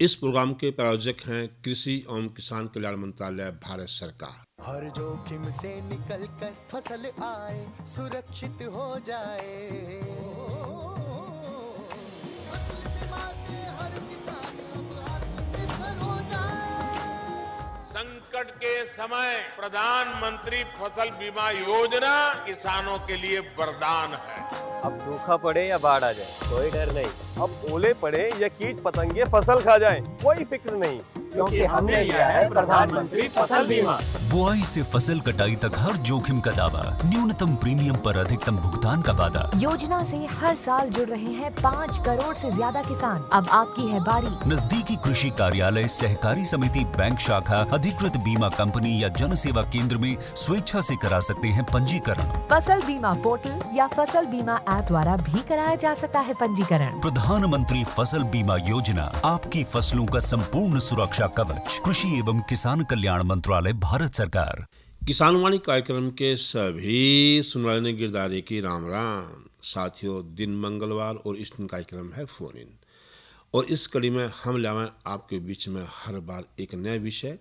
इस प्रोग्राम के प्रायोजक हैं कृषि एवं किसान कल्याण मंत्रालय, भारत सरकार। हर जोखिम से निकल कर फसल आए, सुरक्षित हो जाए, फसल बीमा से हर किसान अब आत्मनिर्भर हो जाए। संकट के समय प्रधानमंत्री फसल बीमा योजना किसानों के लिए वरदान है। अब सूखा पड़े या बाढ़ आ जाए कोई डर नहीं, अब ओले पड़े या कीट पतंगे फसल खा जाए कोई फिक्र नहीं, क्योंकि हमने लिया है प्रधानमंत्री फसल बीमा। बुआई से फसल कटाई तक हर जोखिम का दावा, न्यूनतम प्रीमियम पर अधिकतम भुगतान का वादा। योजना से हर साल जुड़ रहे हैं 5 करोड़ से ज्यादा किसान। अब आपकी है बारी। नजदीकी कृषि कार्यालय, सहकारी समिति, बैंक शाखा, अधिकृत बीमा कंपनी या जन सेवा केंद्र में स्वेच्छा से करा सकते हैं पंजीकरण। फसल बीमा पोर्टल या फसल बीमा ऐप द्वारा भी कराया जा सकता है पंजीकरण। प्रधानमंत्री फसल बीमा योजना, आपकी फसलों का संपूर्ण सुरक्षा कवच। कृषि एवं किसान कल्याण मंत्रालय, भारत सरकार। किसानवाणी कार्यक्रम के सभी सुनवाने ने गिरदारे की राम राम। साथियों, दिन मंगलवार और इस दिन कार्यक्रम है फोन इन, और इस कड़ी में हम लाएं आपके बीच में हर बार एक नया विषय।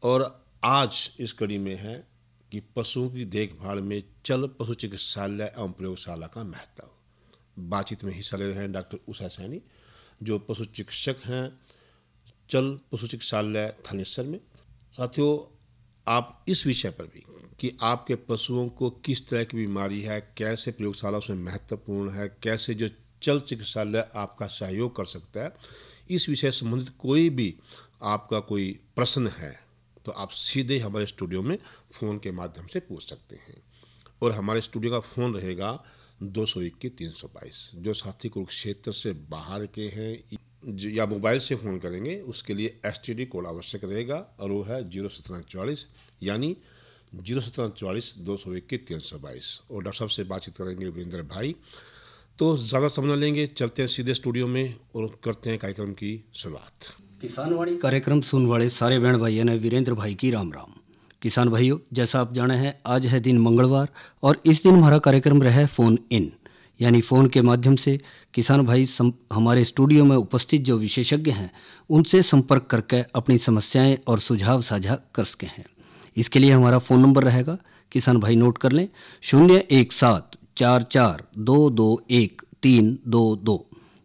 और आज इस कड़ी में है कि पशुओं की देखभाल में चल पशु चिकित्सालय एवं प्रयोगशाला का महत्व। बातचीत में हिस्सा ले रहे हैं डॉक्टर उषा सैनी, जो पशु चिकित्सक हैं चल पशु चिकित्सालय थानेसर में। साथियों, आप इस विषय पर भी कि आपके पशुओं को किस तरह की बीमारी है, कैसे प्रयोगशाला उसमें महत्वपूर्ण है, कैसे जो चल चिकित्सालय आपका सहयोग कर सकता है, इस विषय से संबंधित कोई भी आपका कोई प्रश्न है तो आप सीधे हमारे स्टूडियो में फ़ोन के माध्यम से पूछ सकते हैं। और हमारे स्टूडियो का फ़ोन रहेगा 221-322। जो साथी कुरुक्षेत्र से बाहर के हैं या मोबाइल से फ़ोन करेंगे उसके लिए STD कोड आवश्यक रहेगा, और वो है 01744, यानी 01744 221-322। और डॉक्टर साहब से बातचीत करेंगे वीरेंद्र भाई। तो ज़्यादा समय लेंगे, चलते हैं सीधे स्टूडियो में और करते हैं कार्यक्रम की शुरुआत। किसानवाणी कार्यक्रम सुन वाले सारे बहन भाइयों ने वीरेंद्र भाई की राम राम। किसान भाइयों, जैसा आप जाने हैं आज है दिन मंगलवार, और इस दिन हमारा कार्यक्रम रहा है फ़ोन इन, यानी फ़ोन के माध्यम से किसान भाई हमारे स्टूडियो में उपस्थित जो विशेषज्ञ हैं उनसे संपर्क करके अपनी समस्याएं और सुझाव साझा कर सके हैं। इसके लिए हमारा फ़ोन नंबर रहेगा, किसान भाई नोट कर लें, 01744221322,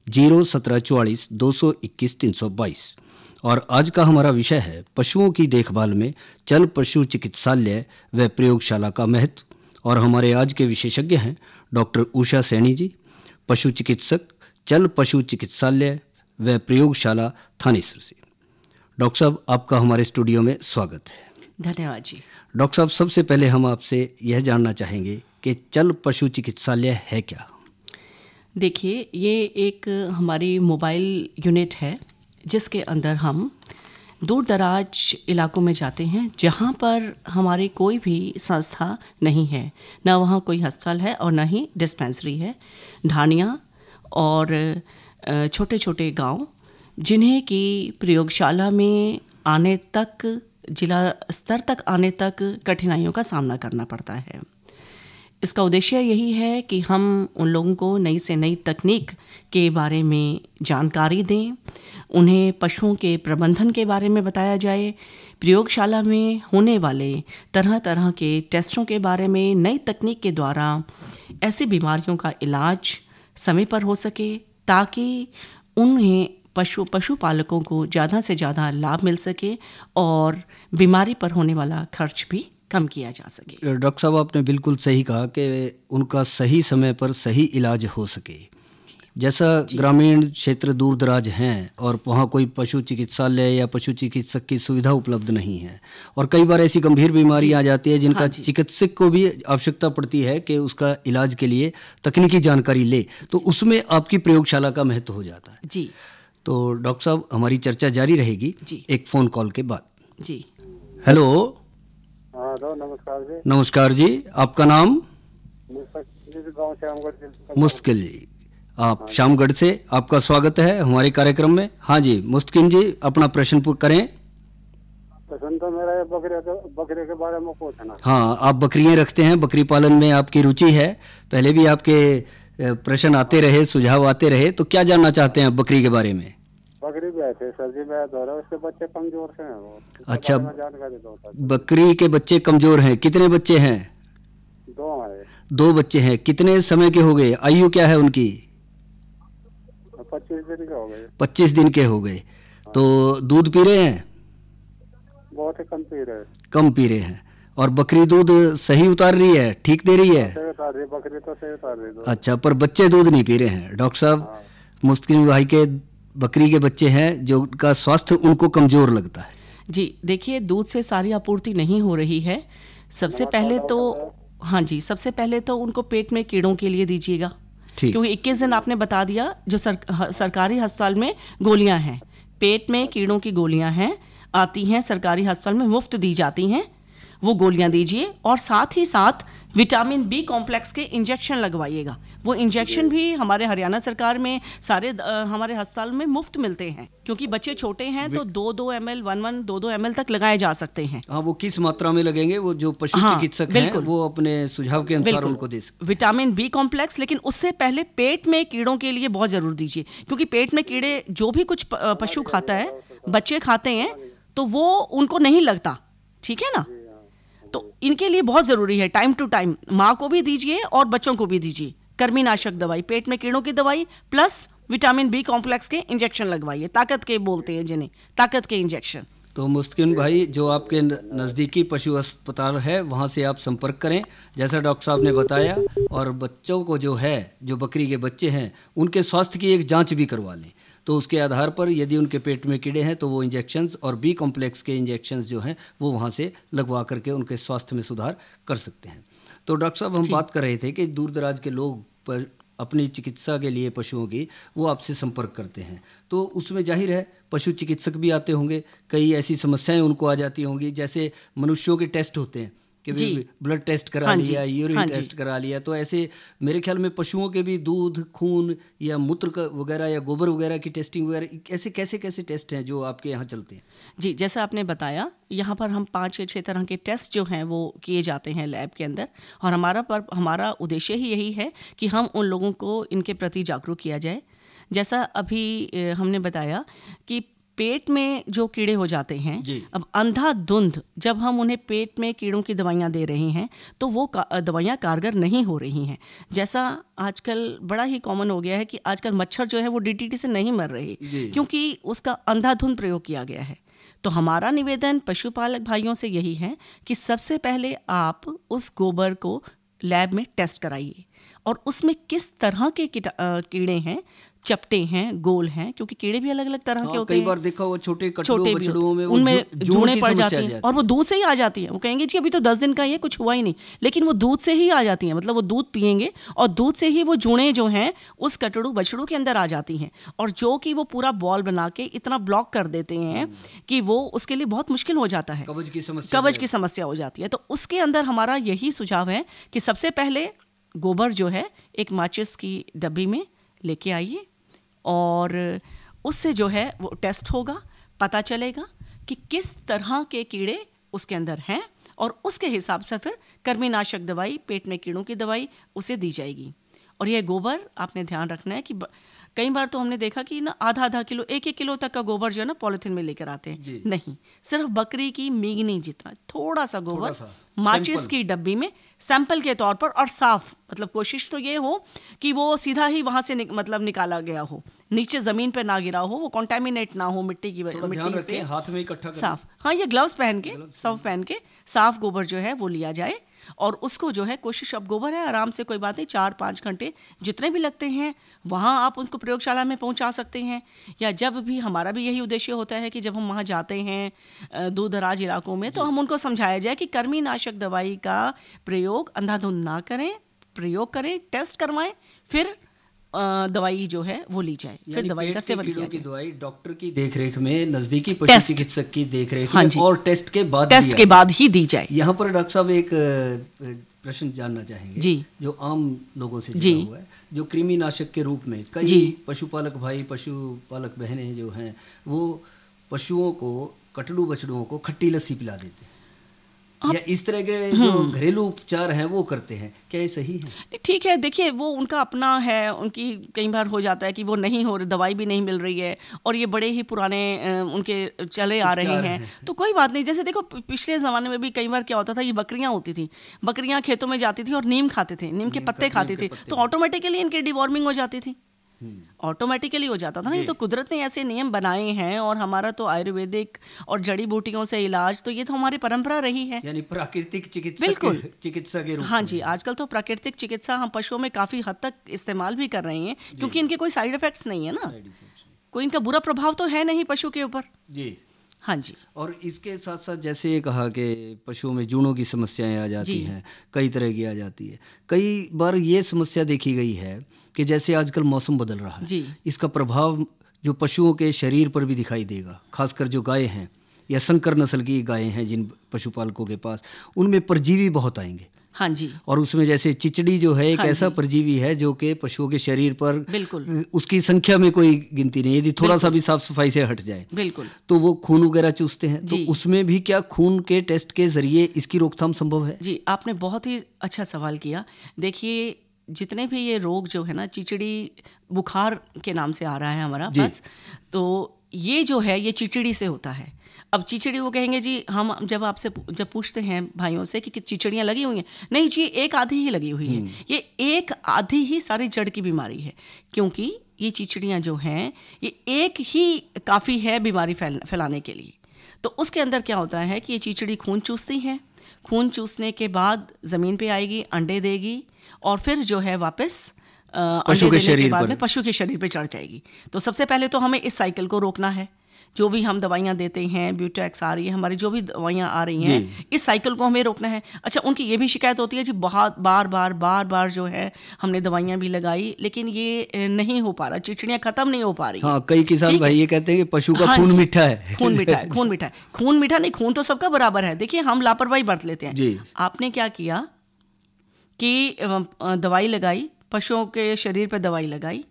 01744 221-322। और आज का हमारा विषय है पशुओं की देखभाल में चल पशु चिकित्सालय व प्रयोगशाला का महत्व। और हमारे आज के विशेषज्ञ हैं डॉक्टर उषा सैनी जी, पशु चिकित्सक, चल पशु चिकित्सालय व प्रयोगशाला थानेसर से। डॉक्टर साहब, आपका हमारे स्टूडियो में स्वागत है। धन्यवाद जी। डॉक्टर साहब, सबसे पहले हम आपसे यह जानना चाहेंगे कि चल पशु चिकित्सालय है क्या? देखिए, ये एक हमारी मोबाइल यूनिट है जिसके अंदर हम दूर दराज इलाकों में जाते हैं जहाँ पर हमारी कोई भी संस्था नहीं है, ना वहाँ कोई अस्पताल है और ना ही डिस्पेंसरी है। ढाणियाँ और छोटे छोटे गांव जिन्हें कि प्रयोगशाला में आने तक, जिला स्तर तक आने तक कठिनाइयों का सामना करना पड़ता है। इसका उद्देश्य यही है कि हम उन लोगों को नई से नई तकनीक के बारे में जानकारी दें, उन्हें पशुओं के प्रबंधन के बारे में बताया जाए, प्रयोगशाला में होने वाले तरह तरह के टेस्टों के बारे में, नई तकनीक के द्वारा ऐसी बीमारियों का इलाज समय पर हो सके, ताकि उन्हें पशुपालकों को ज़्यादा से ज़्यादा लाभ मिल सके और बीमारी पर होने वाला खर्च भी कम किया जा सके। डॉक्टर साहब, आपने बिल्कुल सही कहा कि उनका सही समय पर सही इलाज हो सके। जैसा ग्रामीण क्षेत्र दूर दराज हैं और वहाँ कोई पशु चिकित्सालय या पशु चिकित्सक की सुविधा उपलब्ध नहीं है, और कई बार ऐसी गंभीर बीमारी आ जाती है जिनका चिकित्सक को भी आवश्यकता पड़ती है कि उसका इलाज के लिए तकनीकी जानकारी ले, तो उसमें आपकी प्रयोगशाला का महत्व हो जाता है जी। तो डॉक्टर साहब, हमारी चर्चा जारी रहेगी एक फ़ोन कॉल के बाद जी। हेलो। नमस्कार जी। नमस्कार जी, आपका नाम? मुस्तकिल जी, आप शामगढ़ से, आपका स्वागत है हमारे कार्यक्रम में। हाँ जी मुस्तकिल जी, अपना प्रश्न पूर्ण करें। प्रश्न तो मेरा बकरे के बारे में पूछना। हाँ, आप बकरियां रखते हैं, बकरी पालन में आपकी रुचि है, पहले भी आपके प्रश्न आते रहे, सुझाव आते रहे, तो क्या जानना चाहते हैं आप बकरी के बारे में? बकरी भी थे सर जी, मैं दो रहा, उसके बच्चे कमजोर से हैं वो। अच्छा, मैं जानकारी दो सर। बकरी के बच्चे कमजोर हैं। कितने बच्चे हैं? 2 हैं। 2 बच्चे हैं। कितने समय के हो गए? आयु क्या है उनकी? 25 दिन के हो गए। 25 दिन के हो गए। तो दूध पी रहे हैं? बहुत ही कम पी रहे हैं। कम पी रहे हैं। और बकरी दूध सही उतार रही है, ठीक दे रही है? सही उतार रही है, बकरी तो सही उतार रही है। अच्छा, पर बच्चे दूध नहीं पी रहे हैं। डॉक्टर साहब, मुस्तकिन भाई के बकरी के बच्चे हैं जो का स्वास्थ्य उनको कमजोर लगता है। जी देखिए, दूध से सारी आपूर्ति नहीं हो रही है। सबसे पहले तो हाँ जी, सबसे पहले तो उनको पेट में कीड़ों के लिए दीजिएगा, क्योंकि 21 दिन आपने बता दिया जो सरकारी अस्पताल में गोलियां हैं, पेट में कीड़ों की गोलियां हैं, आती हैं सरकारी अस्पताल में, मुफ्त दी जाती हैं, वो गोलियां दीजिए। और साथ ही साथ विटामिन बी कॉम्प्लेक्स के इंजेक्शन लगवाइएगा। वो इंजेक्शन भी हमारे हरियाणा सरकार में सारे हमारे अस्पताल में मुफ्त मिलते हैं, क्योंकि बच्चे छोटे हैं तो 2-2 ml 1-1 2-2 ml तक लगाए जा सकते हैं। हाँ, वो किस मात्रा में लगेंगे वो जो पशु चिकित्सक हैं वो अपने सुझाव के अनुसार उनको दे सकते। विटामिन बी कॉम्प्लेक्स, लेकिन उससे पहले पेट में कीड़ों के लिए बहुत जरूर दीजिए, क्योंकि पेट में कीड़े जो भी कुछ पशु खाता है, बच्चे खाते हैं, तो वो उनको नहीं लगता। ठीक है ना? तो इनके लिए बहुत जरूरी है टाइम टू टाइम माँ को भी दीजिए और बच्चों को भी दीजिए कृमिनाशक दवाई, पेट में कीड़ों की दवाई प्लस विटामिन बी कॉम्प्लेक्स के इंजेक्शन लगवाइए। ताकत के बोलते हैं जिन्हें, ताकत के इंजेक्शन। तो मुस्तकिन भाई, जो आपके नज़दीकी पशु अस्पताल है वहाँ से आप संपर्क करें, जैसा डॉक्टर साहब ने बताया। और बच्चों को जो है, जो बकरी के बच्चे हैं, उनके स्वास्थ्य की एक जांच भी करवा लें। तो उसके आधार पर यदि उनके पेट में कीड़े हैं तो वो इंजेक्शंस और बी कॉम्प्लेक्स के इंजेक्शंस जो हैं वो वहाँ से लगवा करके उनके स्वास्थ्य में सुधार कर सकते हैं। तो डॉक्टर साहब, हम बात कर रहे थे कि दूर दराज के लोग पर अपनी चिकित्सा के लिए पशुओं की वो आपसे संपर्क करते हैं, तो उसमें जाहिर है पशु चिकित्सक भी आते होंगे, कई ऐसी समस्याएं उनको आ जाती होंगी, जैसे मनुष्यों के टेस्ट होते हैं कि ब्लड टेस्ट करा लिया, यूरिन टेस्ट करा लिया, तो ऐसे मेरे ख्याल में पशुओं के भी दूध, खून या मूत्र वगैरह या गोबर वगैरह की टेस्टिंग वगैरह ऐसे कैसे टेस्ट हैं जो आपके यहाँ चलते हैं? जी, जैसा आपने बताया, यहाँ पर हम 5 या 6 तरह के टेस्ट जो हैं वो किए जाते हैं लैब के अंदर, और हमारा उद्देश्य ही यही है कि हम उन लोगों को इनके प्रति जागरूक किया जाए। जैसा अभी हमने बताया कि पेट में जो कीड़े हो जाते हैं, अब अंधाधुंध जब हम उन्हें पेट में कीड़ों की दवाइयाँ दे रहे हैं तो वो दवाइयाँ कारगर नहीं हो रही हैं। जैसा आजकल बड़ा ही कॉमन हो गया है कि आजकल मच्छर जो है वो DDT से नहीं मर रहे, क्योंकि उसका अंधाधुंध प्रयोग किया गया है। तो हमारा निवेदन पशुपालक भाइयों से यही है कि सबसे पहले आप उस गोबर को लैब में टेस्ट कराइए, और उसमें किस तरह के कीड़े हैं, चपटे हैं, गोल हैं, क्योंकि कीड़े भी अलग अलग तरह के होते हैं। कई बार देखा वो छोटे बछड़ों में उनमें जूने पड़ जाती हैं, और वो दूध से ही आ जाती हैं। वो कहेंगे जी अभी तो 10 दिन का ये कुछ हुआ ही नहीं, लेकिन वो दूध से ही आ जाती हैं। मतलब वो दूध पिएंगे और दूध से ही वो जूने जो हैं उस कटड़ू बछड़ू के अंदर आ जाती हैं, और जो कि वो पूरा बॉल बना के इतना ब्लॉक कर देते हैं कि वो उसके लिए बहुत मुश्किल हो जाता है, कब्ज की समस्या हो जाती है। तो उसके अंदर हमारा यही सुझाव है कि सबसे पहले गोबर जो है एक माचिस की डब्बी में लेके आइए, और उससे जो है वो टेस्ट होगा, पता चलेगा कि किस तरह के कीड़े उसके अंदर हैं, और उसके हिसाब से फिर कृमिनाशक दवाई, पेट में कीड़ों की दवाई उसे दी जाएगी। और यह गोबर आपने ध्यान रखना है कि कई बार तो हमने देखा कि ना आधा किलो, 1-1 किलो तक का गोबर जो है ना पॉलिथीन में लेकर आते हैं। नहीं, सिर्फ बकरी की मीगनी जितना थोड़ा सा गोबर माचिस की डब्बी में सैंपल के तौर पर, और साफ, मतलब कोशिश तो ये हो कि वो सीधा ही वहां से मतलब निकाला गया हो, नीचे जमीन पे ना गिरा हो, वो कॉन्टेमिनेट ना हो मिट्टी से, हाथ में इकट्ठा साफ, हाँ, ये ग्लव्स पहन के, सर्फ पहन के साफ गोबर जो है वो लिया जाए, और उसको जो है कोशिश, अब गोबर है आराम से, कोई बात नहीं, 4-5 घंटे जितने भी लगते हैं वहाँ आप उसको प्रयोगशाला में पहुँचा सकते हैं। या जब भी, हमारा भी यही उद्देश्य होता है कि जब हम वहाँ जाते हैं दूर दराज इलाकों में, तो हम उनको समझाया जाए कि कृमिनाशक दवाई का प्रयोग अंधाधुंध ना करें, प्रयोग करें, टेस्ट करवाएं, फिर दवाई जो है वो ली जाए, फिर दवाई का सेवन किया जाए। दवाई डॉक्टर की देखरेख में, नजदीकी पशु चिकित्सक की देखरेख में, और टेस्ट के बाद ही दी जाए। यहाँ पर डॉक्टर साहब एक प्रश्न जानना चाहेंगे जी, जो आम लोगों से जुड़ा हुआ है, जो कृमिनाशक के रूप में कई पशुपालक भाई, पशुपालक बहनें जो हैं वो पशुओं को, कटड़ू बछड़ुओं को खट्टी लस्सी पिला देते हैं। या इस तरह के जो घरेलू उपचार हैं वो करते हैं, क्या ये सही है? ठीक है, देखिए वो उनका अपना है, उनकी कई बार हो जाता है कि वो नहीं हो रही, दवाई भी नहीं मिल रही है और ये बड़े ही पुराने उनके चले आ रहे हैं, तो कोई बात नहीं। जैसे देखो पिछले ज़माने में भी कई बार क्या होता था, ये बकरियां होती थी, बकरियां खेतों में जाती थी और नीम खाते थे, नीम के पत्ते खाती थी, तो ऑटोमेटिकली इनकी डिवॉर्मिंग हो जाती थी, ऑटोमेटिकली हो जाता था ना। ये तो कुदरत ने ऐसे नियम बनाए हैं और हमारा तो आयुर्वेदिक और जड़ी बूटियों से इलाज, तो ये तो हमारी परंपरा रही है, यानी प्राकृतिक चिकित्सा के रूप। हाँ जी, आजकल तो प्राकृतिक चिकित्सा हम पशुओं में काफ़ी हद तक इस्तेमाल भी कर रहे हैं, क्योंकि इनके कोई साइड इफेक्ट्स नहीं है ना, कोई इनका बुरा प्रभाव तो है नहीं पशु के ऊपर जी। हाँ जी। और इसके साथ साथ जैसे ये कहा कि पशुओं में जूनों की समस्याएं आ जाती हैं, कई तरह की आ जाती है। कई बार ये समस्या देखी गई है कि जैसे आजकल मौसम बदल रहा है, इसका प्रभाव जो पशुओं के शरीर पर भी दिखाई देगा, खासकर जो गाय हैं या संकर नस्ल की गायें हैं जिन पशुपालकों के पास, उनमें परजीवी बहुत आएंगे। हाँ जी। और उसमें जैसे चिचड़ी जो है एक ऐसा परजीवी है जो कि पशुओं के शरीर पर उसकी संख्या में कोई गिनती नहीं, यदि थोड़ा सा भी साफ सफाई से हट जाए बिल्कुल तो वो खून वगैरह चूसते हैं। तो उसमें भी क्या खून के टेस्ट के जरिए इसकी रोकथाम संभव है? जी, आपने बहुत ही अच्छा सवाल किया। देखिए जितने भी ये रोग जो है ना, चिचड़ी बुखार के नाम से आ रहा है हमारा पास, तो ये जो है ये चिचड़ी से होता है। अब चिचड़ी वो कहेंगे जी, हम जब आपसे जब पूछते हैं भाइयों से कि चिचड़ियाँ लगी हुई हैं, नहीं जी एक आधी ही लगी हुई है, ये एक आधी ही सारी जड़ की बीमारी है, क्योंकि ये चिचड़ियाँ जो हैं ये एक ही काफ़ी है बीमारी फैलाने के लिए। तो उसके अंदर क्या होता है कि ये चिचड़ी खून चूसती है, खून चूसने के बाद ज़मीन पे आएगी, अंडे देगी और फिर जो है वापस पशु के शरीर बाद में पशु के शरीर पे चढ़ जाएगी। तो सबसे पहले तो हमें इस साइकिल को रोकना है। जो भी हम दवाइयाँ देते हैं, ब्यूटेक्स आ रही है, हमारी जो भी दवाइयाँ आ रही हैं, इस साइकिल को हमें रोकना है। अच्छा, उनकी ये भी शिकायत होती है जी, बहुत बार बार जो है हमने दवाइयाँ भी लगाई लेकिन ये नहीं हो पा रहा, चिचड़ियाँ खत्म नहीं हो पा रही। हाँ, कई किसान भाई ये कहते हैं कि पशु का खून मीठा है। खून मीठा है, खून मीठा है, खून मीठा नहीं, खून तो सबका बराबर है। देखिए हम लापरवाही बरत लेते हैं। आपने क्या किया कि दवाई लगाई, पशुओं के शरीर पर दवाई लगाई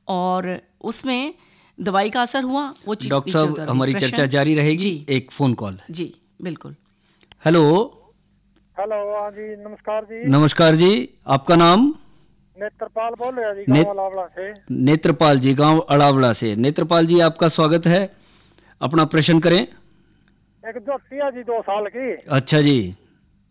और उसमें दवाई का असर हुआ। वो डॉक्टर साहब, हमारी चर्चा जारी रहेगी। एक फोन कॉल। जी बिल्कुल। हेलो। हेलो, हाँ जी, नमस्कार जी। नमस्कार जी, आपका नाम? नेत्रपाल बोल रहे हैं जी, गांव अलावड़ा से। नेत्रपाल जी, गांव अलावड़ा से। नेत्रपाल जी, आपका स्वागत है, अपना प्रश्न करें। एक दोस्ती है जी 2 साल की। अच्छा जी।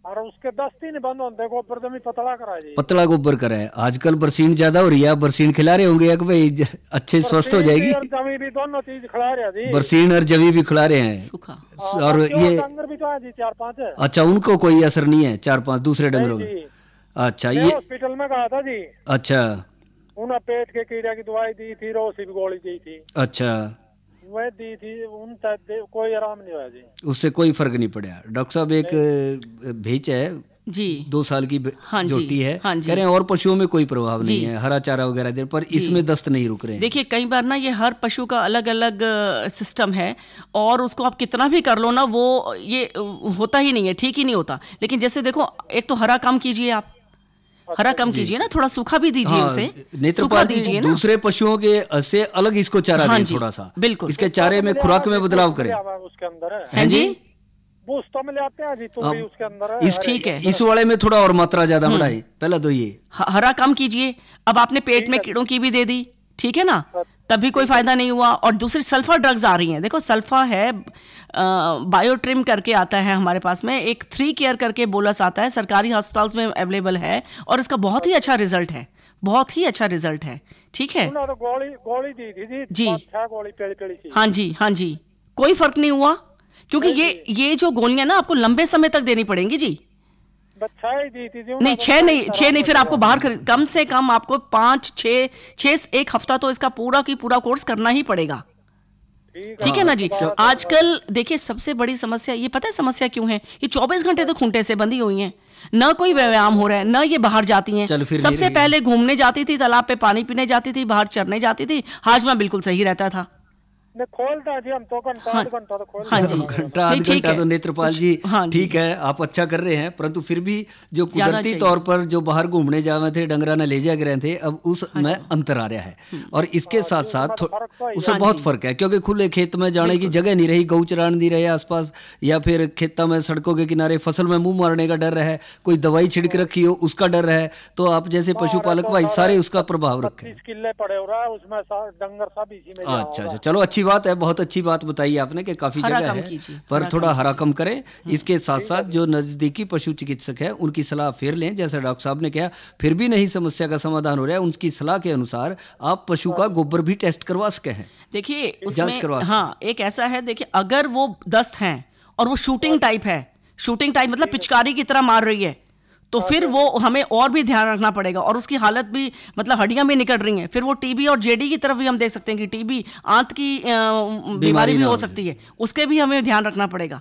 और उसके 10 दिन बंद होते, गोबर जमी पतला कराए जी। पतला गोबर कराए। आजकल बरसीन ज्यादा हो रही है, बरसीन खिला रहे होंगे कि भाई अच्छे स्वस्थ हो जाएगी। जमी भी दोनों चीज खिला रहे हैं जी। बरसीन और जमी भी खिला रहे हैं। सूखा। और ये डंगर भी तो है जी 4-5 है। अच्छा, उनको कोई असर नहीं है 4-5 दूसरे डंगरों में? अच्छा, ये हॉस्पिटल में गया था जी। अच्छा, उन्हें पेट के कीड़े की दवाई दी थी, रोसी भी गोली दी थी। अच्छा, वह दी थी, उनका कोई आराम नहीं हुआ जी। उससे कोई फर्क नहीं पड़ा। डॉक्टर साहब, एक भेच है जी 2 साल की जोटी है, कह रहे हैं और पशुओं में कोई प्रभाव नहीं है, हरा चारा वगैरह दे, पर इसमें दस्त नहीं रुक रहे हैं। देखिए कई बार ना ये हर पशु का अलग अलग सिस्टम है और उसको आप कितना भी कर लो ना, वो ये होता ही नहीं है, ठीक ही नहीं होता। लेकिन जैसे देखो, एक तो हरा कम कीजिए, आप हरा कम कीजिए ना, थोड़ा सूखा भी दीजिए उसे, सूखा दीजिए ना। दूसरे पशुओं के से अलग इसको चारा दें थोड़ा सा, बिल्कुल। इसके चारे में खुराक में बदलाव करें। उसके अंदर है जी, बूस्ट तो मिल जाते हैं जी, तो भी उसके अंदर है। ठीक है, इस वाले में थोड़ा और मात्रा ज्यादा बढ़ाई। पहला तो ये हरा कम कीजिए। अब आपने पेट में कीड़ों की भी दे दी, ठीक है ना, तब भी कोई फायदा नहीं हुआ। और दूसरी सल्फर ड्रग्स आ रही हैं। देखो सल्फा है, बायोट्रिम करके आता है हमारे पास में, एक 3 केयर करके बोलस आता है, सरकारी अस्पताल में अवेलेबल है और इसका बहुत ही अच्छा रिजल्ट है, बहुत ही अच्छा रिजल्ट है। ठीक है, तो गोली दी थी जी, 5-6 गोली पेड़ी सी। हाँ जी, हाँ जी, कोई फर्क नहीं हुआ, क्योंकि ये जो गोलियां ना आपको लंबे समय तक देनी पड़ेंगी जी। नहीं 6 नहीं, फिर आपको बाहर कम से कम आपको 5-6 1 हफ्ता तो इसका पूरा की पूरा कोर्स करना ही पड़ेगा। ठीक है ना जी। आजकल देखिए सबसे बड़ी समस्या ये पता है समस्या क्यों है? ये 24 घंटे तो खूंटे से बंधी हुई हैं, ना कोई व्यायाम हो रहा है, ना ये बाहर जाती हैं। सबसे पहले घूमने जाती थी, तालाब पे पानी पीने जाती थी, बाहर चरने जाती थी, हाजमा बिल्कुल सही रहता था। नहीं खोलता जी हम तो घंटा आध घंटा तो खोल हाँ जी। घंटा आध ठीक घंटा है। तो नेत्रपाल जी हाँ जी। ठीक है, आप अच्छा कर रहे हैं, परंतु फिर भी जो ज़्यादा कुदरती चाहिए। तौर पर जो बाहर घूमने जावे थे, डंगरा न ले जा रहे थे, अब उस में अंतर आ रहा है। और इसके साथ साथ उससे बहुत फर्क है, क्योंकि खुले खेत में जाने की जगह नहीं रही, गऊ चरान नहीं रहे आसपास, या फिर खेतों में सड़कों के किनारे फसल में मुंह मारने का डर है, कोई दवाई छिड़क रखी हो उसका डर है। तो आप जैसे पशुपालक भाई सारे उसका प्रभाव रखें। 25 किले पड़े हो रहा है उसमें डंगर सब इसी में अच्छा अच्छा, चलो अच्छी बात है, बहुत अच्छी बात बताई आपने कि काफी हरा जगह कम है, कीजिए, पर हरा थोड़ा कम हरा कम करें। इसके साथ साथ जो नजदीकी पशु चिकित्सक है उनकी सलाह फिर लें, जैसे डॉक्टर साहब ने कहा, फिर भी नहीं समस्या का समाधान हो रहा है, उनकी सलाह के अनुसार आप पशु का गोबर भी टेस्ट करवा सके हैं। देखिए जांच करवा उसमें सकते हाँ एक ऐसा है, देखिए अगर वो दस्त हैं और वो शूटिंग टाइप है, शूटिंग टाइप मतलब पिचकारी की तरह मार रही है, तो फिर वो हमें और भी ध्यान रखना पड़ेगा, और उसकी हालत भी मतलब हड्डियां भी निकल रही हैं, फिर वो टीबी और जेडी की तरफ भी हम देख सकते हैं कि टीबी आंत की बीमारी भी हो सकती है, उसके भी हमें ध्यान रखना पड़ेगा।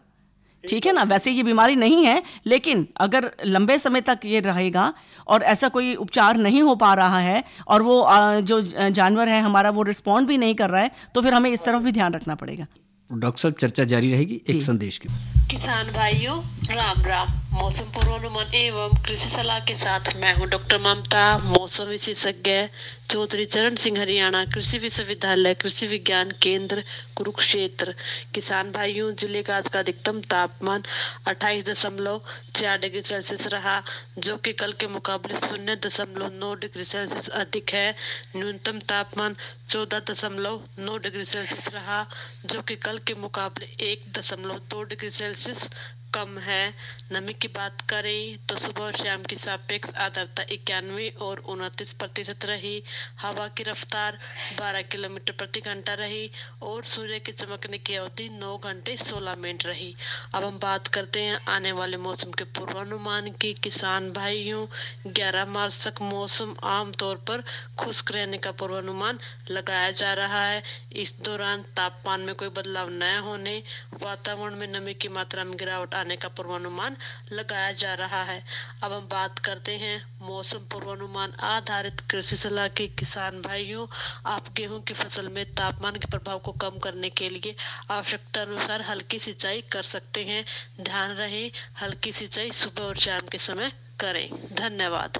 ठीक है ना, वैसे ये बीमारी नहीं है, लेकिन अगर लंबे समय तक ये रहेगा और ऐसा कोई उपचार नहीं हो पा रहा है और वो जो जानवर है हमारा वो रिस्पॉन्ड भी नहीं कर रहा है, तो फिर हमें इस तरफ भी ध्यान रखना पड़ेगा। डॉक्टर साहब चर्चा जारी रहेगी एक संदेश के। किसान भाइयों राम राम। मौसम पूर्वानुमान एवं कृषि सलाह के साथ मैं हूं डॉक्टर ममता, मौसम विशेषज्ञ, चौधरी चरण सिंह, हरियाणा कृषि विश्वविद्यालय कृषि विज्ञान केंद्र कुरुक्षेत्र। किसान भाइयों, जिले का आज का अधिकतम तापमान 28.4 डिग्री सेल्सियस रहा, जो कि कल के मुकाबले 0.9 डिग्री सेल्सियस अधिक है। न्यूनतम तापमान 14.9 डिग्री सेल्सियस रहा, जो कि कल के मुकाबले 1.2 डिग्री सेल्सियस कम है। नमी की बात करें तो सुबह और शाम की सापेक्ष आर्द्रता 91 और 29% रही। हवा की रफ्तार 12 किलोमीटर प्रति घंटा रही और सूर्य के चमकने की अवधि 9 घंटे 16 मिनट रही। अब हम बात करते हैं आने वाले मौसम के पूर्वानुमान की। किसान भाइयों, 11 मार्च तक मौसम आमतौर पर खुश्क रहने का पूर्वानुमान लगाया जा रहा है। इस दौरान तापमान में कोई बदलाव न होने, वातावरण में नमी की मात्रा में गिरावट आने का पूर्वानुमान लगाया जा रहा है। अब हम बात करते हैं मौसम पूर्वानुमान आधारित कृषि सलाह की। किसान भाइयों, आप गेहूं की फसल में तापमान के प्रभाव को कम करने के लिए आवश्यकता अनुसार हल्की सिंचाई कर सकते हैं। ध्यान रहे, हल्की सिंचाई सुबह और शाम के समय करें। धन्यवाद।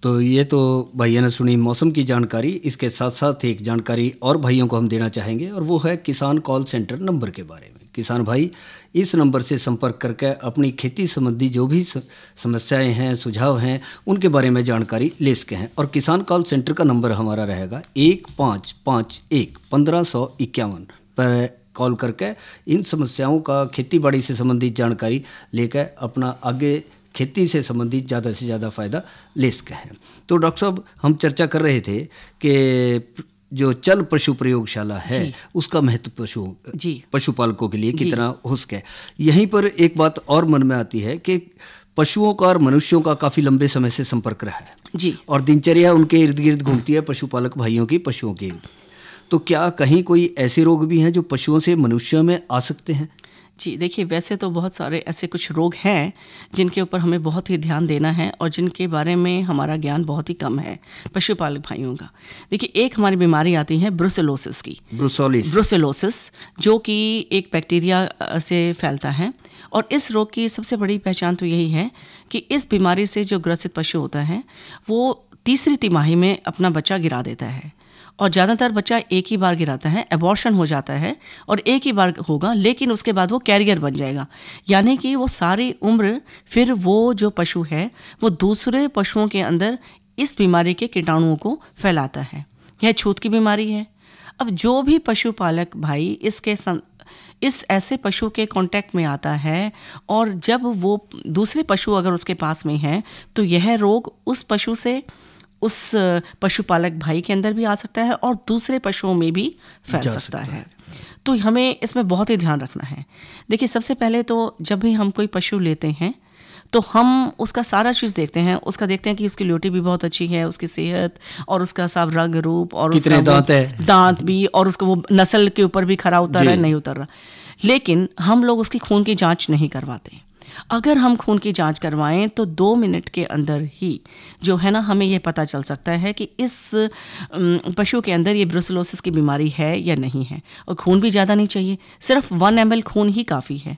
तो ये तो भाइयों ने सुनी मौसम की जानकारी। इसके साथ साथ एक जानकारी और भाइयों को हम देना चाहेंगे, और वो है किसान कॉल सेंटर नंबर के बारे में। किसान भाई इस नंबर से संपर्क करके अपनी खेती संबंधी जो भी समस्याएं हैं, सुझाव हैं, उनके बारे में जानकारी ले सके हैं। और किसान कॉल सेंटर का नंबर हमारा रहेगा 1551-1551 पर कॉल करके इन समस्याओं का, खेती बाड़ी से संबंधित जानकारी लेकर अपना आगे खेती से संबंधित ज़्यादा से ज़्यादा फ़ायदा ले सके हैं। तो डॉक्टर साहब, हम चर्चा कर रहे थे कि जो चल पशु प्रयोगशाला है उसका महत्व पशुपालकों के लिए कितना हो सके। यहीं पर एक बात और मन में आती है कि पशुओं का और मनुष्यों का काफ़ी लंबे समय से संपर्क रहा है जी, और दिनचर्या उनके इर्द गिर्द घूमती है, पशुपालक भाइयों की पशुओं के इर्द। तो क्या कहीं कोई ऐसे रोग भी हैं जो पशुओं से मनुष्यों में आ सकते हैं? जी देखिए, वैसे तो बहुत सारे ऐसे कुछ रोग हैं जिनके ऊपर हमें बहुत ही ध्यान देना है और जिनके बारे में हमारा ज्ञान बहुत ही कम है पशुपालक भाइयों का। देखिए, एक हमारी बीमारी आती है ब्रुसेलोसिस की, ब्रुसेलोसिस, जो कि एक बैक्टीरिया से फैलता है। और इस रोग की सबसे बड़ी पहचान तो यही है कि इस बीमारी से जो ग्रसित पशु होता है वो तीसरी तिमाही में अपना बच्चा गिरा देता है, और ज़्यादातर बच्चा एक ही बार गिराता है, एबॉर्शन हो जाता है और एक ही बार होगा, लेकिन उसके बाद वो कैरियर बन जाएगा, यानी कि वो सारी उम्र फिर वो जो पशु है वो दूसरे पशुओं के अंदर इस बीमारी के कीटाणुओं को फैलाता है। यह छूत की बीमारी है। अब जो भी पशुपालक भाई इस ऐसे पशु के कांटेक्ट में आता है और जब वो दूसरे पशु अगर उसके पास में है तो यह रोग उस पशु से उस पशुपालक भाई के अंदर भी आ सकता है और दूसरे पशुओं में भी फैल सकता है। तो हमें इसमें बहुत ही ध्यान रखना है। देखिए, सबसे पहले तो जब भी हम कोई पशु लेते हैं तो हम उसका सारा चीज़ देखते हैं। उसका देखते हैं कि उसकी ल्यूटी भी बहुत अच्छी है, उसकी सेहत और उसका सब रंग रूप और कितने दांत भी, और उसका वो नस्ल के ऊपर भी खरा उतर रहा है नहीं उतर रहा। लेकिन हम लोग उसकी खून की जांच नहीं करवाते। अगर हम खून की जांच करवाएं तो 2 मिनट के अंदर ही जो है ना हमें ये पता चल सकता है कि इस पशु के अंदर ये ब्रुसेलोसिस की बीमारी है या नहीं है। और खून भी ज़्यादा नहीं चाहिए, सिर्फ 1 ml खून ही काफ़ी है।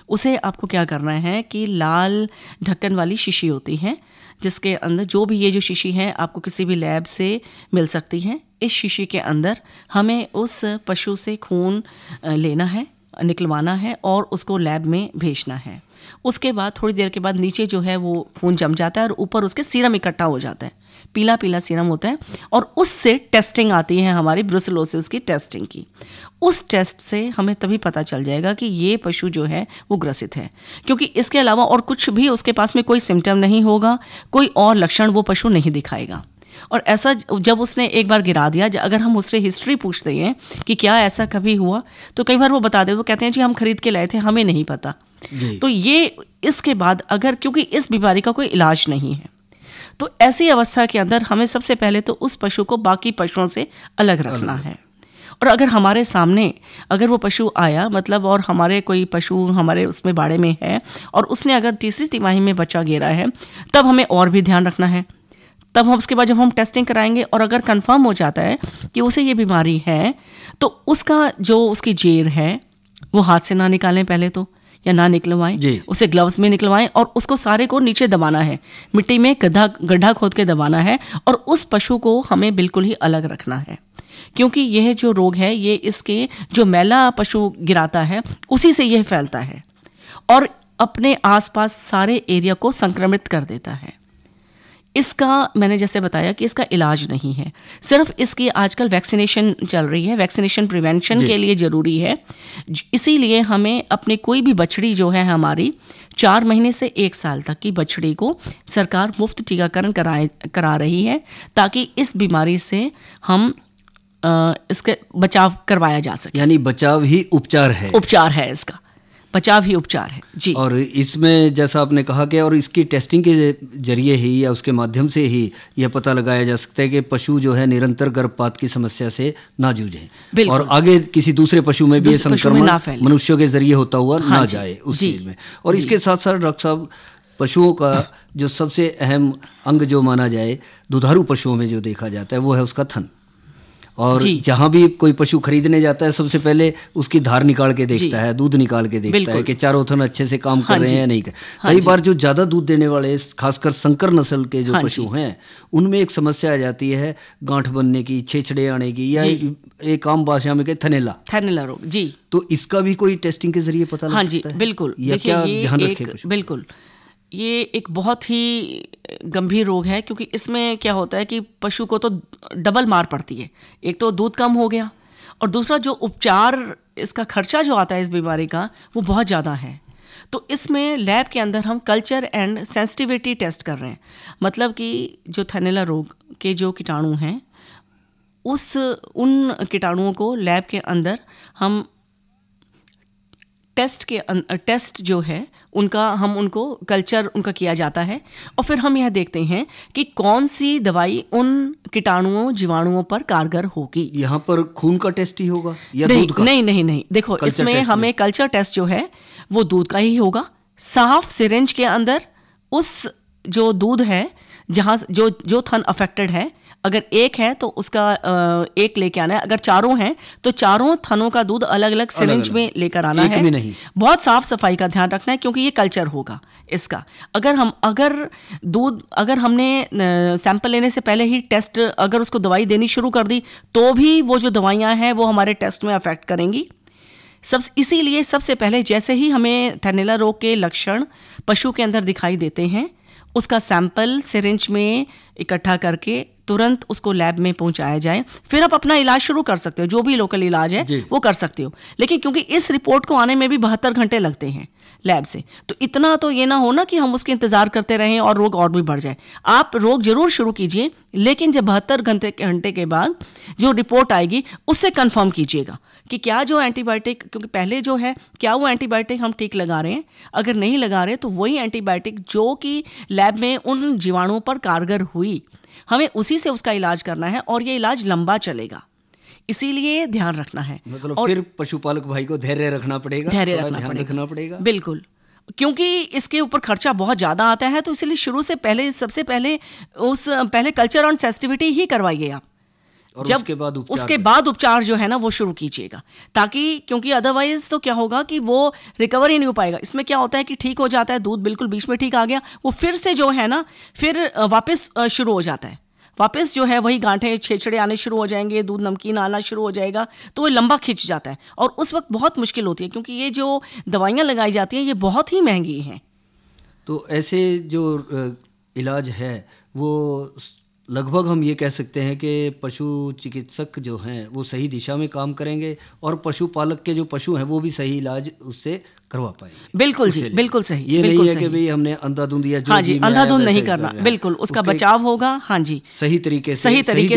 उसे आपको क्या करना है कि लाल ढक्कन वाली शीशी होती है जिसके अंदर जो भी ये जो शीशी है आपको किसी भी लैब से मिल सकती है। इस शीशी के अंदर हमें उस पशु से खून लेना है, निकलवाना है और उसको लैब में भेजना है। उसके बाद थोड़ी देर के बाद नीचे जो है वो खून जम जाता है और ऊपर उसके सीरम इकट्ठा हो जाता है, पीला पीला सीरम होता है और उससे टेस्टिंग आती है हमारी ब्रुसेलोसिस की टेस्टिंग की। उस टेस्ट से हमें तभी पता चल जाएगा कि ये पशु जो है वो ग्रसित है, क्योंकि इसके अलावा और कुछ भी उसके पास में कोई सिम्टम नहीं होगा, कोई और लक्षण वो पशु नहीं दिखाएगा। और ऐसा जब उसने एक बार गिरा दिया, अगर हम उससे हिस्ट्री पूछते हैं कि क्या ऐसा कभी हुआ, तो कई बार वो बता दे, वो कहते हैं जी हम खरीद के लाए थे, हमें नहीं पता। तो ये इसके बाद अगर, क्योंकि इस बीमारी का कोई इलाज नहीं है, तो ऐसी अवस्था के अंदर हमें सबसे पहले तो उस पशु को बाकी पशुओं से अलग रखना है। और अगर हमारे सामने अगर वो पशु आया मतलब और हमारे कोई पशु हमारे उसमें बाड़े में है और उसने अगर तीसरी तिमाही में बच्चा गिरा है, तब हमें और भी ध्यान रखना है। तब हम उसके बाद जब हम टेस्टिंग कराएंगे और अगर कंफर्म हो जाता है कि उसे ये बीमारी है, तो उसका जो उसकी जेर है वो हाथ से ना निकालें पहले तो, या ना निकलवाएं, उसे ग्लव्स में निकलवाएं और उसको सारे को नीचे दबाना है, मिट्टी में गड्ढा खोद के दबाना है और उस पशु को हमें बिल्कुल ही अलग रखना है, क्योंकि यह जो रोग है ये इसके जो मैला पशु गिराता है उसी से यह फैलता है और अपने आसपास सारे एरिया को संक्रमित कर देता है। इसका मैंने जैसे बताया कि इसका इलाज नहीं है, सिर्फ इसकी आजकल वैक्सीनेशन चल रही है, वैक्सीनेशन प्रिवेंशन के लिए ज़रूरी है। इसीलिए हमें अपनी कोई भी बछड़ी जो है हमारी 4 महीने से 1 साल तक की बछड़ी को सरकार मुफ्त टीकाकरण करा रही है, ताकि इस बीमारी से हम इसके बचाव करवाया जा सके। यानी बचाव ही उपचार है। उपचार है, इसका बचाव ही उपचार है जी। और इसमें जैसा आपने कहा कि और इसकी टेस्टिंग के जरिए ही या उसके माध्यम से ही यह पता लगाया जा सकता है कि पशु जो है निरंतर गर्भपात की समस्या से ना जूझे और आगे किसी दूसरे पशु में भी ये संक्रमण मनुष्यों के जरिए होता हुआ ना जाए उस चीज में। और इसके साथ साथ डॉक्टर साहब, पशुओं का जो सबसे अहम अंग जो माना जाए दुधारू पशुओं में जो देखा जाता है वो है उसका थन। और जहाँ भी कोई पशु खरीदने जाता है सबसे पहले उसकी धार निकाल के देखता है, दूध निकाल के देखता है कि चारों थन अच्छे से काम कर रहे हैं या नहीं कर। कई बार जो ज़्यादा दूध देने वाले खासकर संकर नस्ल के जो पशु हैं उनमें एक समस्या आ जाती है गांठ बनने की, छेछड़े आने की, या एक आम भाषा में थनैला रोग जी। तो इसका भी कोई टेस्टिंग के जरिए पता लग सकता है? बिल्कुल। या क्या ध्यान रखें? बिल्कुल, ये एक बहुत ही गंभीर रोग है, क्योंकि इसमें क्या होता है कि पशु को तो डबल मार पड़ती है। एक तो दूध कम हो गया और दूसरा जो उपचार इसका खर्चा जो आता है इस बीमारी का वो बहुत ज़्यादा है। तो इसमें लैब के अंदर हम कल्चर एंड सेंसिटिविटी टेस्ट कर रहे हैं, मतलब कि जो थनैला रोग के जो कीटाणु हैं उन कीटाणुओं को लैब के अंदर हम टेस्ट जो है उनको कल्चर उनका किया जाता है और फिर हम यह देखते हैं कि कौन सी दवाई उन कीटाणुओं जीवाणुओं पर कारगर होगी। यहाँ पर खून का टेस्ट ही होगा या दूध का? नहीं, देखो इसमें हमें कल्चर टेस्ट जो है वो दूध का ही होगा। साफ सिरिंज के अंदर उस जो दूध है जहाँ जो थन अफेक्टेड है, अगर एक है तो उसका एक लेके आना है, अगर चारों हैं तो चारों थनों का दूध अलग अलग सिरिंज में लेकर आना है। बहुत साफ सफाई का ध्यान रखना है, क्योंकि ये कल्चर होगा इसका। अगर हमने सैंपल लेने से पहले ही टेस्ट अगर उसको दवाई देनी शुरू कर दी तो भी वो जो दवाइयाँ हैं वो हमारे टेस्ट में अफेक्ट करेंगी। इसीलिए सबसे पहले जैसे ही हमें थनैला रोग के लक्षण पशु के अंदर दिखाई देते हैं, उसका सैंपल सिरिंज में इकट्ठा करके तुरंत उसको लैब में पहुंचाया जाए। फिर आप अपना इलाज शुरू कर सकते हो, जो भी लोकल इलाज है वो कर सकते हो। लेकिन क्योंकि इस रिपोर्ट को आने में भी 72 घंटे लगते हैं लैब से, तो इतना तो ये ना हो ना कि हम उसके इंतजार करते रहें और रोग और भी बढ़ जाए। आप रोग जरूर शुरू कीजिए, लेकिन जब 72 घंटे के बाद जो रिपोर्ट आएगी उससे कंफर्म कीजिएगा कि क्या जो एंटीबायोटिक, क्योंकि पहले जो है क्या वो एंटीबायोटिक हम ठीक लगा रहे हैं, अगर नहीं लगा रहे तो वही एंटीबायोटिक जो कि लैब में उन जीवाणुओं पर कारगर हुई, हमें उसी से उसका इलाज करना है और ये इलाज लंबा चलेगा। इसीलिए ध्यान रखना है। मतलब फिर पशुपालक भाई को धैर्य रखना पड़ेगा, ध्यान रखना पड़ेगा। रखना पड़ेगा। बिल्कुल। क्योंकि इसके ऊपर खर्चा बहुत ज़्यादा आता है, तो इसलिए शुरू से पहले सबसे पहले कल्चर ऑन सेंसिटिविटी ही करवाइए आप, और जब उसके बाद उपचार जो है ना वो शुरू कीजिएगा, ताकि क्योंकि अदरवाइज तो क्या होगा कि वो रिकवर ही नहीं हो पाएगा। इसमें क्या होता है कि ठीक हो जाता है, दूध बिल्कुल बीच में ठीक आ गया, वो फिर से जो है ना फिर वापस शुरू हो जाता है, वापस जो है वही गांठें छेछड़े आने शुरू हो जाएंगे, दूध नमकीन आना शुरू हो जाएगा, तो वो लंबा खिंच जाता है और उस वक्त बहुत मुश्किल होती है, क्योंकि ये जो दवाइयाँ लगाई जाती हैं ये बहुत ही महंगी हैं। तो ऐसे जो इलाज है वो लगभग हम ये कह सकते हैं कि पशु चिकित्सक जो हैं वो सही दिशा में काम करेंगे और पशुपालक के जो पशु हैं वो भी सही इलाज उससे करवा पाएंगे। बिल्कुल जी, बिल्कुल सही। ये नहीं है कि भाई हमने अंधाधुंध या हाँ जी, अंधाधुंध नहीं करना, बिल्कुल उसका बचाव होगा। हाँ जी, सही तरीके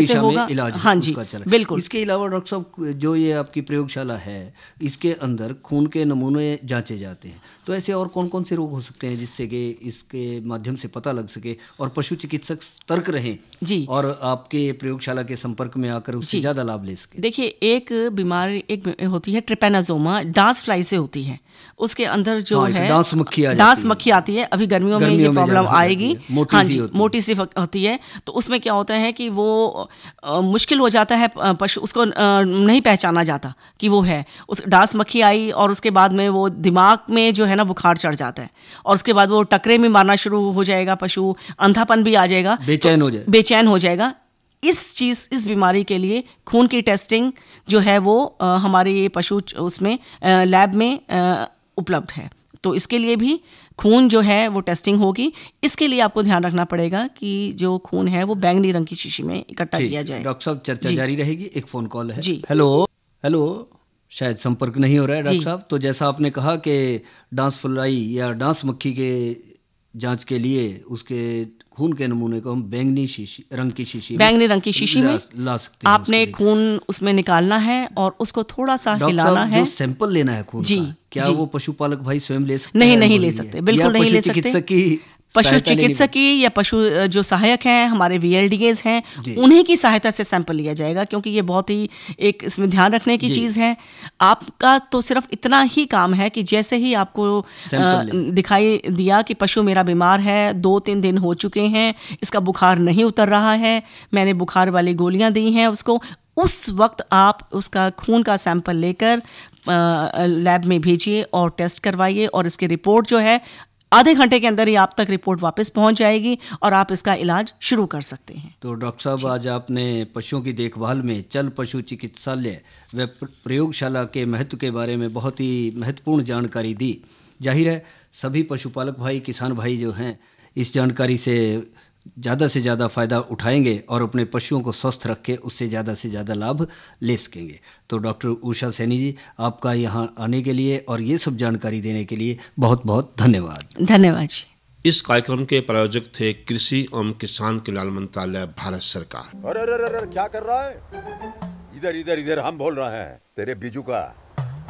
से होगा इलाज। हाँ जी, बिल्कुल। इसके अलावा डॉक्टर साहब जो ये आपकी प्रयोगशाला है इसके अंदर खून के नमूने जांचे जाते हैं, तो ऐसे और कौन कौन से रोग हो सकते हैं जिससे कि इसके माध्यम से पता लग सके और पशु चिकित्सक सतर्क रहें जी और आपके प्रयोगशाला के संपर्क में आकर उससे ज़्यादा लाभ ले सके? देखिए, एक बीमारी एक होती है ट्रिपेनाजोमा, डांस फ्लाई से होती है, उसके अंदर जो है डांस मक्खी आती है। अभी गर्मियों में ये प्रॉब्लम आएगी, हाँ जी, मोटी सी होती है, तो उसमें क्या होता है कि वो मुश्किल हो जाता है, पशु उसको नहीं पहचाना जाता कि वो है। उस डांस मक्खी आई और उसके बाद में वो दिमाग में जो है ना बुखार चढ़ जाता है और उसके बाद वो टकरे में मारना शुरू हो जाएगा, पशु अंधापन भी आ जाएगा, बेचैन हो जाएगा। इस बीमारी के लिए खून की टेस्टिंग जो है वो हमारे ये पशु उसमें लैब में उपलब्ध है, तो इसके लिए भी खून जो है वो टेस्टिंग होगी। इसके लिए आपको ध्यान रखना पड़ेगा कि जो खून है वो बैंगनी रंग की शीशी में इकट्ठा किया जाए। डॉक्टर साहब, चर्चा जारी रहेगी, एक फ़ोन कॉल है जी। हेलो, शायद संपर्क नहीं हो रहा है डॉक्टर साहब। तो जैसा आपने कहा कि डांस फ्लाई या डांस मक्खी के जांच के लिए उसके खून के नमूने को हम बैंगनी रंग की शीशी में ला सकते हैं। आपने खून उसमें निकालना है और उसको थोड़ा सा हिलाना है। जो सैंपल लेना है खून का, क्या वो पशुपालक भाई स्वयं ले सकते हैं? नहीं ले सकते, बिल्कुल नहीं ले सकते। पशु चिकित्सकी या पशु जो सहायक हैं, हमारे VLDAs हैं, उन्हीं की सहायता से सैंपल लिया जाएगा, क्योंकि ये बहुत ही एक इसमें ध्यान रखने की चीज़ है। आपका तो सिर्फ इतना ही काम है कि जैसे ही आपको दिखाई दिया कि पशु मेरा बीमार है, 2-3 दिन हो चुके हैं, इसका बुखार नहीं उतर रहा है, मैंने बुखार वाली गोलियां दी हैं उसको, उस वक्त आप उसका खून का सैंपल लेकर लैब में भेजिए और टेस्ट करवाइए, और इसकी रिपोर्ट जो है आधे घंटे के अंदर ही आप तक रिपोर्ट वापस पहुंच जाएगी और आप इसका इलाज शुरू कर सकते हैं। तो डॉक्टर साहब, आज आपने पशुओं की देखभाल में चल पशु चिकित्सालय व प्रयोगशाला के महत्व के बारे में बहुत ही महत्वपूर्ण जानकारी दी। जाहिर है सभी पशुपालक भाई, किसान भाई जो हैं इस जानकारी से ज़्यादा फ़ायदा उठाएंगे और अपने पशुओं को स्वस्थ रख के उससे ज़्यादा लाभ ले सकेंगे। तो डॉक्टर उषा सैनी जी, आपका यहाँ आने के लिए और ये सब जानकारी देने के लिए बहुत बहुत धन्यवाद। धन्यवाद जी। इस कार्यक्रम के प्रायोजक थे कृषि एवं किसान कल्याण मंत्रालय, भारत सरकार। अरे क्या कर रहा है? इधर हम बोल रहे हैं, तेरे बीजू का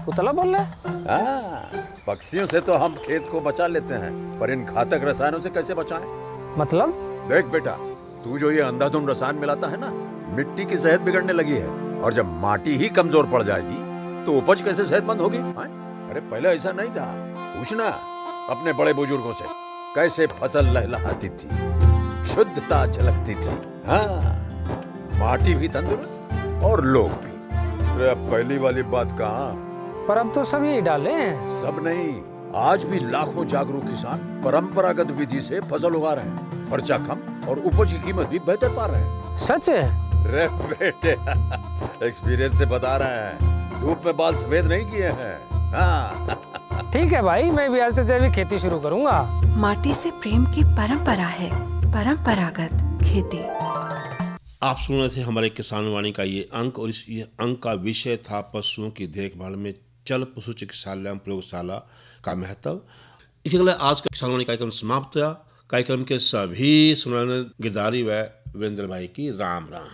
पुतला बोल रहा है? पक्षियों से तो हम खेत को बचा लेते हैं, पर इन घातक रसायनों से कैसे बचाएं? मतलब? देख बेटा, तू जो ये अंधाधुंध रसायन मिलाता है ना, मिट्टी की सेहत बिगड़ने लगी है, और जब माटी ही कमजोर पड़ जाएगी तो उपज कैसे सेहतमंद होगी? अरे पहले ऐसा नहीं था, पूछना अपने बड़े बुजुर्गों से, कैसे फसल लहलहाती थी, शुद्धता झलकती थी। हाँ, माटी भी तंदुरुस्त और लोग भी। अरे अब पहली वाली बात कहाँ? पर अब तो सब यही डाले हैं। सब नहीं, आज भी लाखों जागरूक किसान परंपरागत विधि से फसल उगा रहे हैं, खर्चा कम और उपज की कीमत भी बेहतर पा रहे हैं। सच है? रे बेटे, एक्सपीरियंस से बता रहे हैं, धूप में बाल सफेद नहीं किए हैं। हाँ। ठीक है भाई, मैं भी आज से जैविक खेती शुरू करूंगा। माटी से प्रेम की परंपरा है, परंपरागत खेती। आप सुन रहे थे हमारे किसान वाणी का ये अंक, और इस अंक का विषय था पशुओं की देखभाल में चल पशु चिकित्सालय प्रयोगशाला का महत्व। इसके अगले आज का किसान वाणी कार्यक्रम समाप्त हुआ। कार्यक्रम के सभी सुनने गिरधारी व वीरेंद्र भाई की राम राम।